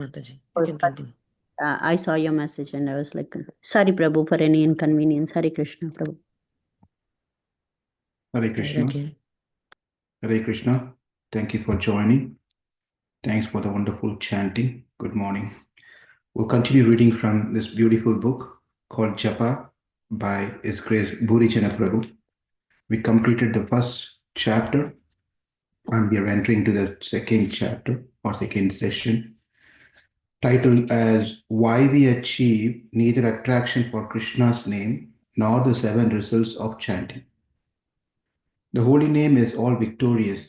Mataji, you can continue. I saw your message and I was like, sorry, Prabhu, for any inconvenience. Hare Krishna, Prabhu. Hare Krishna. Hare Krishna. Thank you for joining. Thanks for the wonderful chanting. Good morning. We'll continue reading from this beautiful book called Japa by His Grace Bhurijana Prabhu. We completed the first chapter and we are entering to the second chapter or second session, titled as Why We Achieve Neither Attraction for Krishna's Name nor the 7 Results of Chanting. The holy name is all victorious.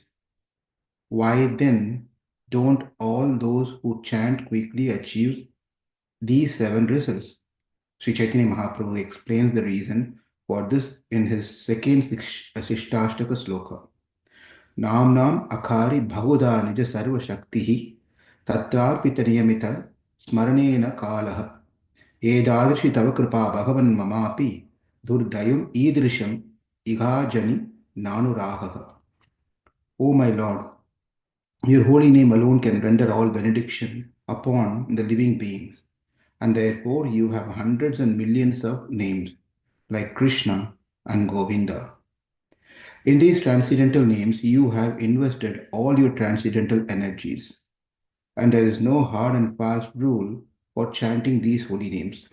Why then don't all those who chant quickly achieve these 7 results? Sri Chaitanya Mahaprabhu explains the reason for this in his second Sishtashtaka sloka. Nam nam akari bhavuda nija sarva shaktihi tatrarpita niyamita smaranena kalaha edadrishi tava kripa bhagavan mamapi durdayam idrisham igajani nanurahaha. O my Lord, your holy name alone can render all benediction upon the living beings, and therefore you have hundreds and millions of names like Krishna and Govinda. In these transcendental names, you have invested all your transcendental energies, and there is no hard and fast rule for chanting these holy names.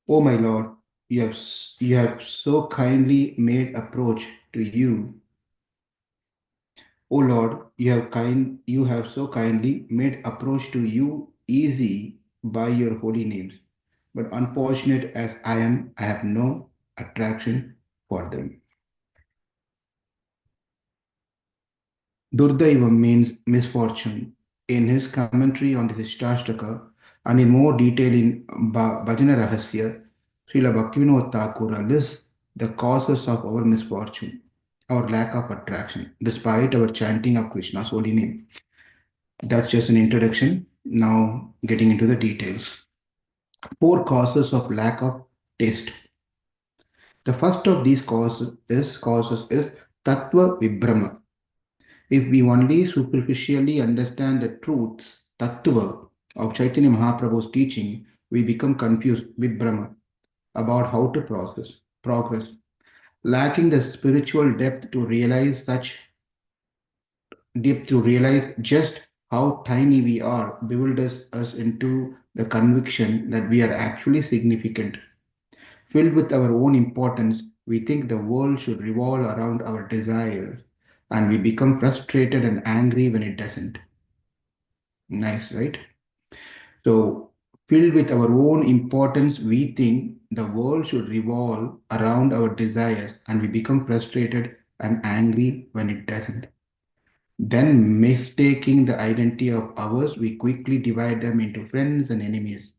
O my Lord, you have so kindly made approach to you. O Lord, you have so kindly made approach to you easy by your holy names. But unfortunate as I am, I have no attraction for them. Durdaiva means misfortune. In his commentary on the Sishtashtaka and in more detail in Bhajana Rahasya, Śrīla Bhaktivinoda Ṭhākura lists the causes of our misfortune, our lack of attraction, despite our chanting of Krishna's holy name. That's just an introduction. Now getting into the details. 4 causes of lack of taste. The first of these causes is Tattva Vibhrama. If we only superficially understand the truths, Tattva, of Chaitanya Mahaprabhu's teaching, we become confused, Vibhrama, about how to progress. Lacking the spiritual depth to realize just how tiny we are bewilders us into the conviction that we are actually significant. Filled with our own importance, we think the world should revolve around our desires, and we become frustrated and angry when it doesn't. Nice, right? So, filled with our own importance, we think the world should revolve around our desires, and we become frustrated and angry when it doesn't. Then, mistaking the identity of ours, we quickly divide them into friends and enemies.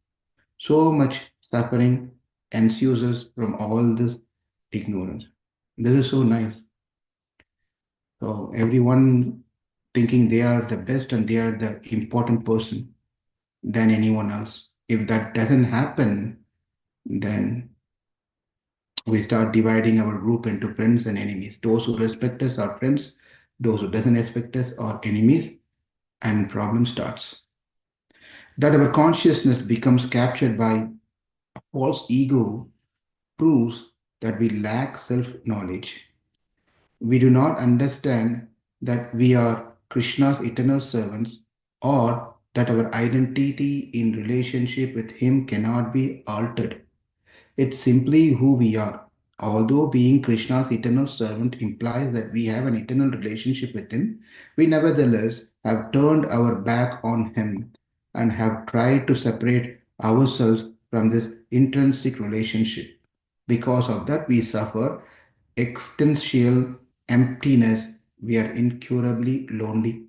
So much suffering ensues from all this ignorance. This is so nice. So everyone thinking they are the best and they are the important person than anyone else. If that doesn't happen, then we start dividing our group into friends and enemies. Those who respect us are friends, those who doesn't respect us are enemies, and problem starts. That our consciousness becomes captured by a false ego proves that we lack self-knowledge. We do not understand that we are Krishna's eternal servants, or that our identity in relationship with him cannot be altered. It's simply who we are. Although being Krishna's eternal servant implies that we have an eternal relationship with him, we nevertheless have turned our back on him and have tried to separate ourselves from this intrinsic relationship. Because of that, we suffer existential emptiness. We are incurably lonely.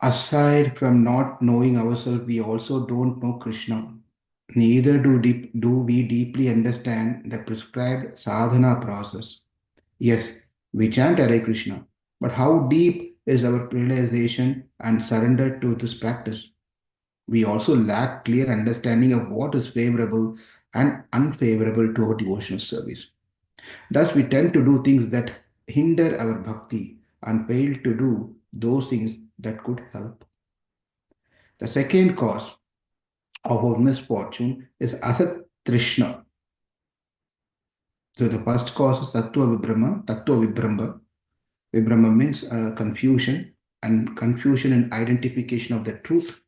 Aside from not knowing ourselves, we also don't know Krishna. Neither do we deeply understand the prescribed sadhana process. Yes, we chant Hare Krishna, but how deep is our realization and surrender to this practice? We also lack clear understanding of what is favorable and unfavorable to our devotional service. Thus, we tend to do things that hinder our bhakti and fail to do those things that could help. The second cause of our misfortune is asat trishna. So the first cause is sattva vibrama, tattva vibramba. Vibrama means confusion, and confusion in identification of the truth.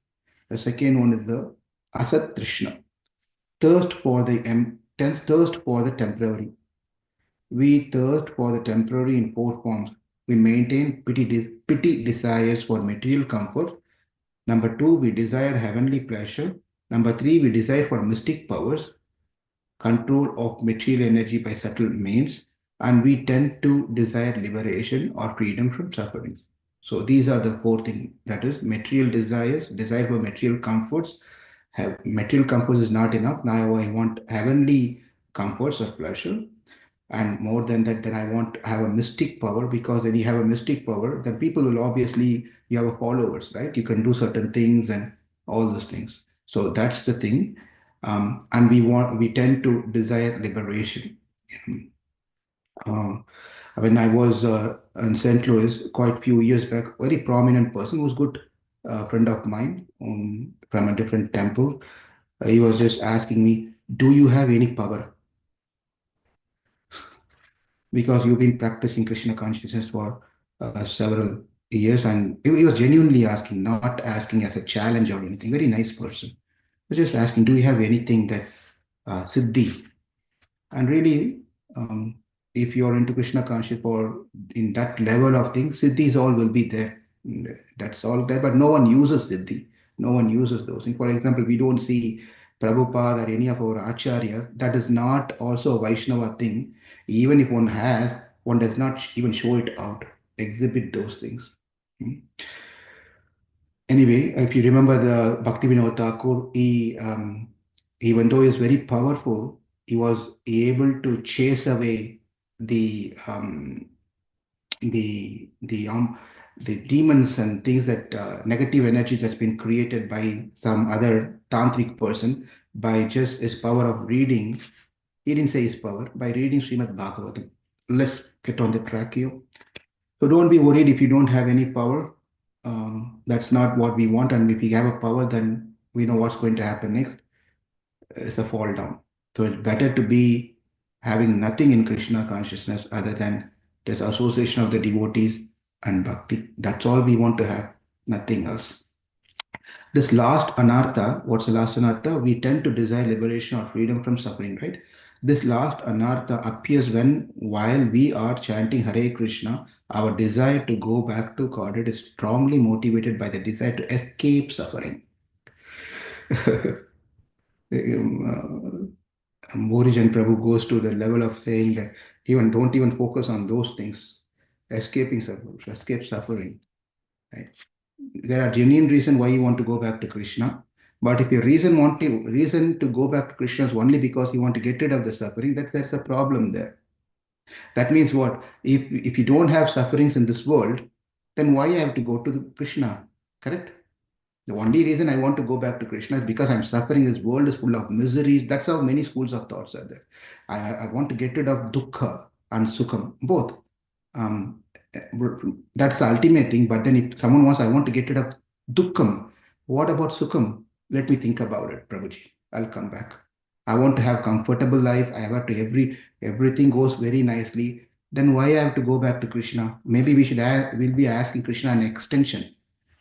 The second one is the asat trishna, thirst for the temporary. We thirst for the temporary in four forms. We maintain petty desires for material comfort. Number two, we desire heavenly pleasure. Number three, we desire for mystic powers, control of material energy by subtle means, and we tend to desire liberation or freedom from sufferings. So these are the four things. That is material desires, desire for material comforts. Material comforts is not enough. Now I want heavenly comforts or pleasure. And more than that, then I want to have a mystic power, because when you have a mystic power, then people will obviously, you have a followers, right? You can do certain things and all those things. So that's the thing. And we tend to desire liberation. When I was in St. Louis quite a few years back, a very prominent person who was good friend of mine from a different temple. He was just asking me, do you have any power? Because you've been practicing Krishna consciousness for several years, and he was genuinely asking, not asking as a challenge or anything. Very nice person. He was just asking, do you have anything that siddhi? And really, if you're into Krishna consciousness or in that level of things, siddhis all will be there. That's all there, but no one uses siddhi. No one uses those things. For example, we don't see Prabhupada or any of our acharyas. That is not also a Vaishnava thing. Even if one has, one does not even show it out, exhibit those things. Anyway, if you remember the Bhaktivinoda Ṭhākura, even though he is very powerful, he was able to chase away the demons and things that negative energy that's been created by some other tantric person by just his power of reading. He didn't say his power, by reading Srimad Bhagavatam. Let's get on the track here. So don't be worried if you don't have any power. That's not what we want. And if we have a power, then we know what's going to happen next. It's a fall down. So it's better to be having nothing in Krishna consciousness other than this association of the devotees and bhakti. That's all we want to have, nothing else. This last anartha, what's the last anartha? We tend to desire liberation or freedom from suffering, right? This last anartha appears while we are chanting Hare Krishna, our desire to go back to Godhead is strongly motivated by the desire to escape suffering. Morijan Prabhu goes to the level of saying that don't even focus on those things, escape suffering. Right? There are genuine reasons why you want to go back to Krishna, but if your reason to go back to Krishna is only because you want to get rid of the suffering, that's a problem there. That means what? If you don't have sufferings in this world, then why I have to go to Krishna? Correct? The only reason I want to go back to Krishna is because I'm suffering. This world is full of miseries. That's how many schools of thoughts are there. I want to get rid of dukkha and sukham, both. That's the ultimate thing. But then if someone wants, I want to get rid of dukkham, what about sukham? Let me think about it, Prabhuji. I'll come back. I want to have comfortable life. I have to everything goes very nicely. Then why I have to go back to Krishna? Maybe we'll be asking Krishna an extension,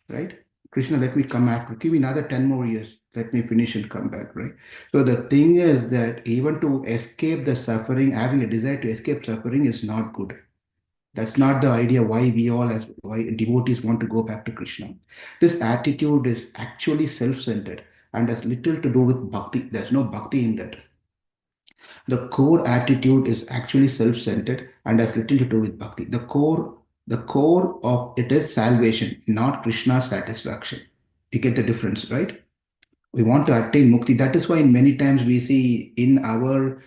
right? Krishna, let me come back. Give me another 10 more years. Let me finish and come back, right? So the thing is that even to escape the suffering, having a desire to escape suffering is not good. That's not the idea why why devotees want to go back to Krishna. This attitude is actually self-centered and has little to do with bhakti. There's no bhakti in that. The core attitude is actually self-centered and has little to do with bhakti. The core of it is salvation, not Krishna's satisfaction. You get the difference, right? We want to attain mukti. That is why many times we see in our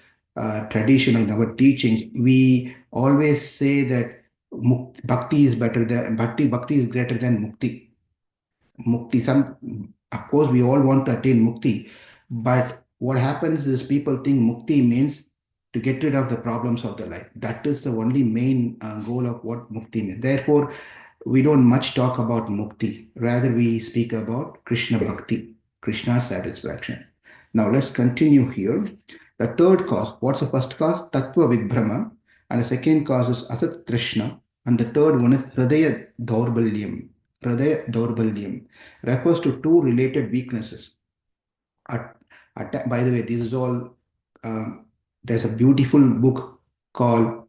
tradition, in our teachings, we always say that bhakti is better than bhakti is greater than mukti. Of course, we all want to attain mukti, but what happens is people think mukti means to get rid of the problems of the life. That is the only main goal of what mukti means. Therefore, we don't much talk about mukti. Rather, we speak about Krishna bhakti, Krishna satisfaction. Now, let's continue here. The third cause, what's the first cause? Tattva vibhrama. And the second cause is asat trishna. And the third one is hridaya daurbalyam. Hridaya daurbalyam refers to two related weaknesses. By the way, this is all, there's a beautiful book called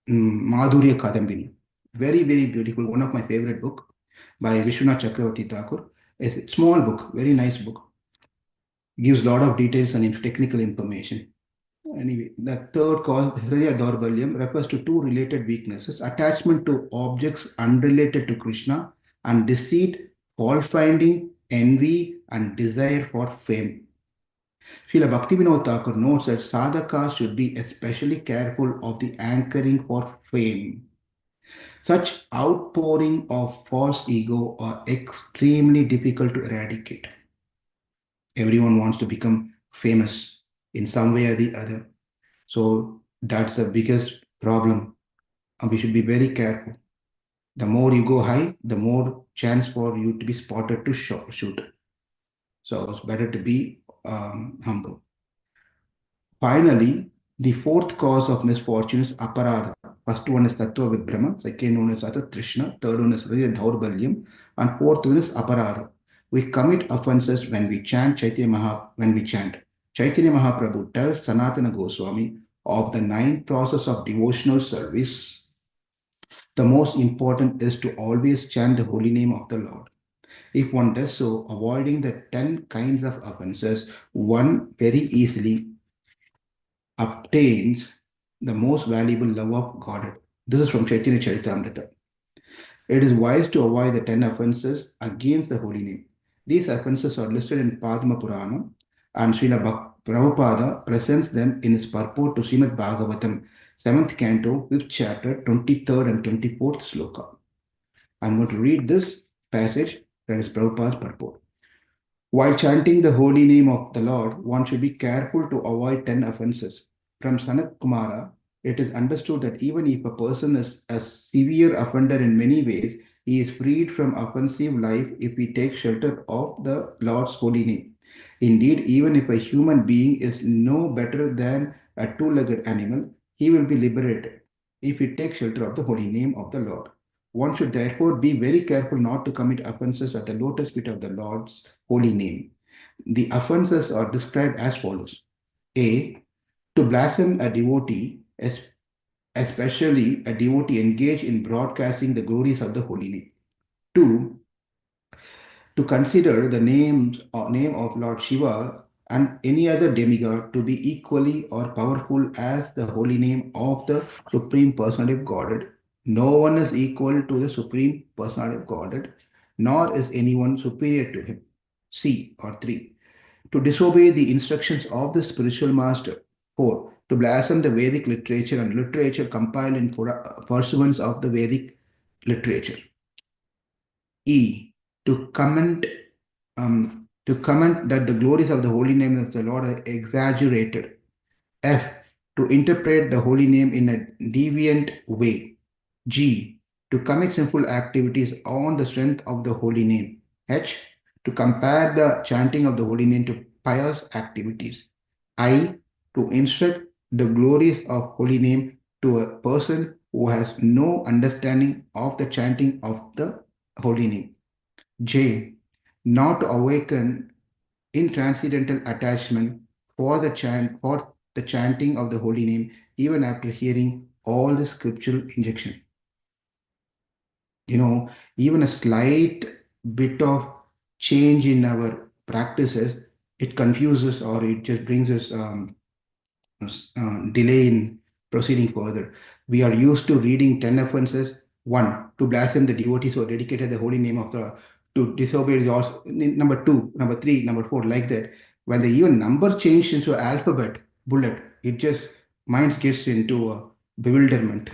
Madhurya Kadambini. Very, very beautiful. One of my favorite book by Viśvanātha Cakravartī Ṭhākura. It's a small book, very nice book. Gives a lot of details and technical information. Anyway, the third cause, Hridaya Daurbalyam, refers to two related weaknesses: attachment to objects unrelated to Krishna, and deceit, fault finding, envy, and desire for fame. Śrīla Bhaktivinoda Ṭhākura notes that sadhakas should be especially careful of the anchoring for fame. Such outpouring of false ego are extremely difficult to eradicate. Everyone wants to become famous in some way or the other. So that's the biggest problem. And we should be very careful. The more you go high, the more chance for you to be spotted to shoot. So it's better to be humble. Finally, the fourth cause of misfortune is aparadha. First one is tattva vibhrama, second one is athat trishna, third one is hridaya daurbalyam, and fourth one is aparadha. We commit offenses when we chant Chaitanya Mahaprabhu tells Sanatana Goswami of the 9 process of devotional service. The most important is to always chant the holy name of the Lord. If one does so, avoiding the 10 kinds of offenses, one very easily obtains the most valuable love of God. This is from Chaitanya Charitamrita. It is wise to avoid the 10 offenses against the holy name. These offenses are listed in Padma Purana, and Srila Prabhupada presents them in his purport to Srimad Bhagavatam, 7th canto, 5th chapter, 23rd and 24th sloka. I'm going to read this passage, that is Prabhupada's purport. While chanting the holy name of the Lord, one should be careful to avoid 10 offenses. From Sanat Kumara, it is understood that even if a person is a severe offender in many ways, he is freed from offensive life if he takes shelter of the Lord's holy name. Indeed, even if a human being is no better than a two-legged animal, he will be liberated if he takes shelter of the holy name of the Lord. One should therefore be very careful not to commit offenses at the lotus feet of the Lord's holy name. The offenses are described as follows. A. To blaspheme a devotee, especially a devotee engaged in broadcasting the glories of the holy name. 2. To consider the name of Lord Shiva and any other demigod to be equally or powerful as the holy name of the Supreme Personality of Godhead. No one is equal to the Supreme Personality of Godhead, nor is anyone superior to him. C or 3. To disobey the instructions of the spiritual master. 4. To blaspheme the Vedic literature and literature compiled in pursuance of the Vedic literature. E. To comment that the glories of the holy name of the Lord are exaggerated. F. To interpret the holy name in a deviant way. G. To commit sinful activities on the strength of the holy name. H. To compare the chanting of the holy name to pious activities. I. To instruct the glories of holy name to a person who has no understanding of the chanting of the holy name. J. Not to awaken intranscendental attachment for the chanting of the holy name even after hearing all the scriptural injection. Even a slight bit of change in our practices, it confuses or it just brings us delay in proceeding further. We are used to reading 10 offenses. 1. To blaspheme the devotees who are dedicated the holy name of the, to disobey yours. Number 2, number 3, number 4, like that. When the even numbers change into alphabet bullet, it just mind gets into a bewilderment.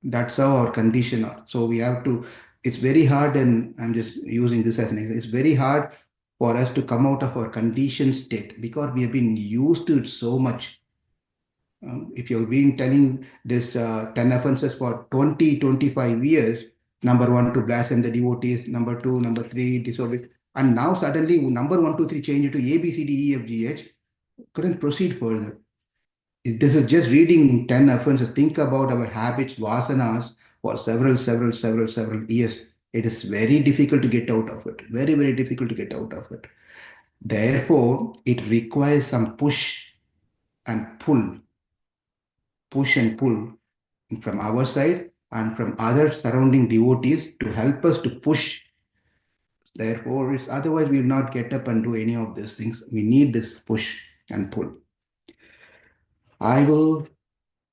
That's how our condition are. So we have to, it's very hard, and I'm just using this as an example. It's very hard for us to come out of our conditioned state because we have been used to it so much. If you've been telling this 10 offenses for 20-25 years, number 1 to blaspheme the devotees, number 2, number 3, disobey, and now suddenly number 1, 2, 3 change it to A, B, C, D, E, F, G, H, couldn't proceed further. This is just reading 10 offenses. Think about our habits, vasanas, for several years. It is very difficult to get out of it. Very, very difficult to get out of it. Therefore, it requires some push and pull from our side and from other surrounding devotees to help us to push. Therefore, otherwise we will not get up and do any of these things. We need this push and pull. I will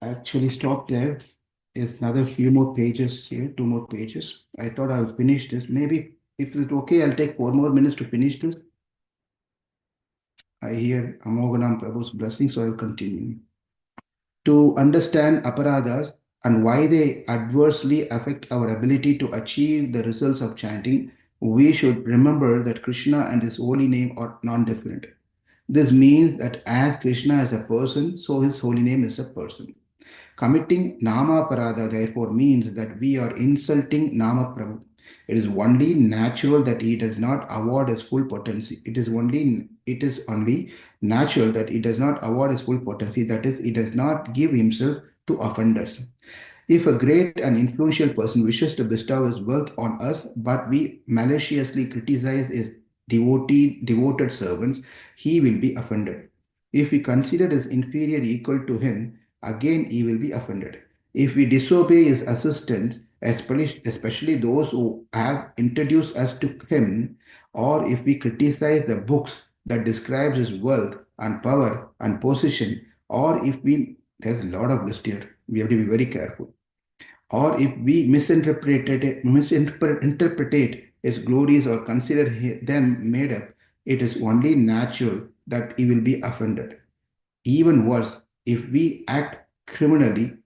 actually stop there. There's another few more pages here, 2 more pages. I thought I'll finish this. Maybe if it's okay, I'll take 4 more minutes to finish this. I hear Amoganam Prabhu's blessing, so I'll continue. To understand aparadhas and why they adversely affect our ability to achieve the results of chanting, we should remember that Krishna and his holy name are non-different. This means that as Krishna is a person, so his holy name is a person. Committing nama-aparadha therefore means that we are insulting Nama Prabhu. It is only natural that he does not award his full potency. It is only natural that he does not award his full potency. That is, he does not give himself to offenders. If a great and influential person wishes to bestow his wealth on us, but we maliciously criticize his devoted servants, he will be offended. If we consider his inferior equal to him, again he will be offended. If we disobey his assistants, especially those who have introduced us to him, or if we criticize the books that describes his wealth and power and position, or if we, there's a lot of list here, we have to be very careful, or if we misinterpret his glories or consider them made up, it is only natural that he will be offended. Even worse, if we act criminally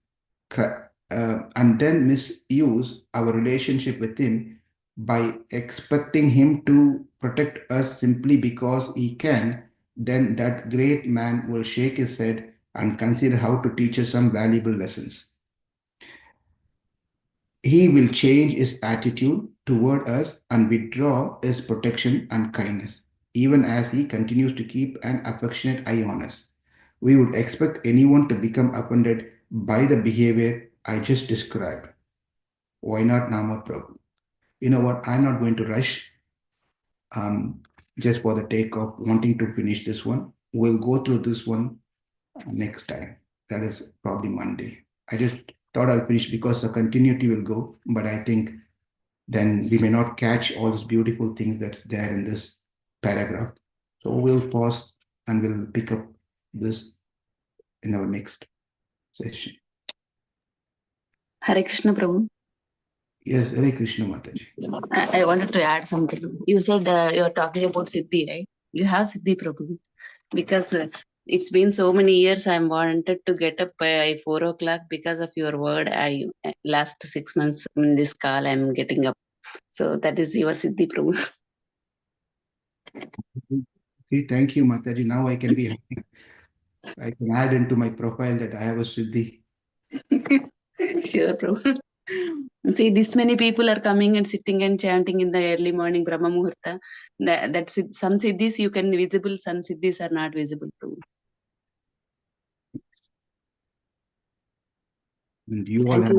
and then misuse our relationship with him by expecting him to protect us simply because he can, then that great man will shake his head and consider how to teach us some valuable lessons. He will change his attitude toward us and withdraw his protection and kindness, even as he continues to keep an affectionate eye on us. We would expect anyone to become offended by the behavior I just described. Why not Nama Prabhu? You know what? I'm not going to rush just for the take of wanting to finish this one. We'll go through this one next time. That is probably Monday. I just thought I'll finish because the continuity will go, but I think then we may not catch all these beautiful things that's there in this paragraph. So we'll pause and we'll pick up this in our next session. Hare Krishna, Prabhu. Yes, Hare Krishna Mataji. I wanted to add something. You said you're talking about Siddhi, right? You have Siddhi, Prabhu. Because it's been so many years, I wanted to get up by 4 o'clock because of your word. Last 6 months in this call, I'm getting up. So that is your Siddhi, Prabhu. Okay, thank you, Mataji. Now I can be happy. I can add into my profile that I have a Siddhi. Sure, Prabhu. See, this many people are coming and sitting and chanting in the early morning Brahma Muhurta. That's it. Some siddhis you can visible, some siddhis are not visible, Prabhu. And you all have.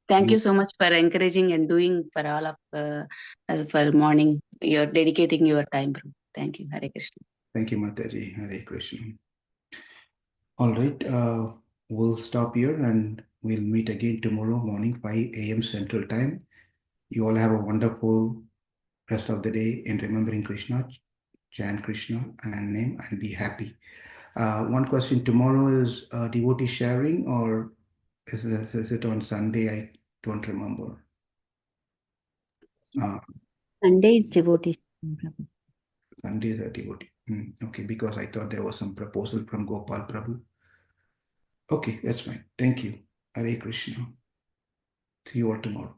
Thank you so much for encouraging and doing for all of us for morning. You're dedicating your time, Prabhu. Thank you. Hare Krishna. Thank you, Mataji. Hare Krishna. All right, we'll stop here and we'll meet again tomorrow morning, 5 a.m. Central Time. You all have a wonderful rest of the day in remembering Krishna, chant Krishna and name, and be happy. One question tomorrow is devotee sharing, or is it on Sunday? I don't remember. Sunday is devotee. Sunday is a devotee. Okay, because I thought there was some proposal from Gopal Prabhu. Okay, that's fine. Thank you. Hare Krishna. See you all tomorrow.